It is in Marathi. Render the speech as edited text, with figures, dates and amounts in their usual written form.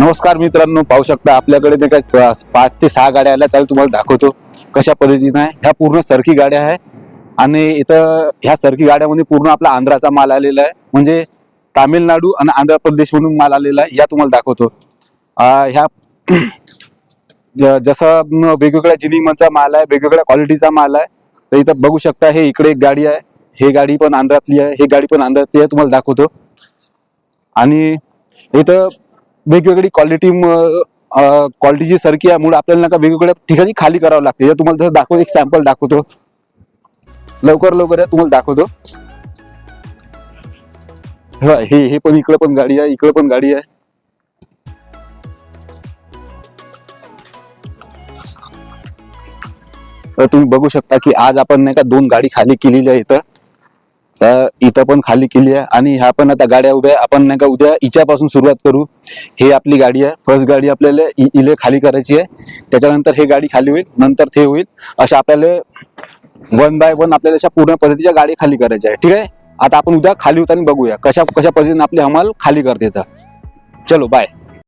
नमस्कार मित्रांनो, पाहू शकता आपल्याकडे नाही का 5 ते 6 गाड्या आल्या. चालू तुम्हाला दाखवतो कशा पद्धतीने आहे. ह्या पूर्ण सरकी गाड्या आहे आणि इथं ह्या सरकी गाड्यामध्ये पूर्ण आपला आंध्राचा माल आलेला आहे. म्हणजे तामिळनाडू आणि आंध्र प्रदेश मधून माल आलेला आहे. या तुम्हाला दाखवतो. ह्या जसं वेगवेगळ्या जिनिंगचा माल आहे, वेगवेगळ्या क्वालिटीचा माल आहे. तर इथं बघू शकता, हे इकडे एक गाडी आहे, हे गाडी पण आंध्रातली आहे, हे गाडी पण आंध्रातली आहे. तुम्हाला दाखवतो. आणि इथं वेगवेगळी क्वालिटीची सरकी यामुळे आपल्याला नका वेगवेगळ्या ठिकाणी खाली करावं लागते. तुम्हाला दाखवतो, एक सॅम्पल दाखवतो. लवकर या, तुम्हाला दाखवतो. हे पण इकडे पण गाडी आहे, इकडे पण गाडी आहे. तर तुम्ही बघू शकता की आज आपण नाही का 2 गाडी खाली केलेली आहे इथं. तर इथं पण खाली केली आहे आणि ह्या पण आता गाड्या उभ्या. आपण नाही का उद्या हिच्यापासून सुरुवात करू. हे आपली गाडी आहे. फर्स्ट गाडी आपल्याला इले खाली करायची आहे. त्याच्यानंतर हे गाडी खाली होईल, नंतर ते होईल. अशा आपल्याला 1 बाय 1 आपल्याला अशा पूर्ण पद्धतीच्या गाडी खाली करायच्या आहे. ठीक आहे. आता आपण उद्या खाली होताना बघूया कशा पद्धतीने आपले हमाल खाली करते. चलो बाय.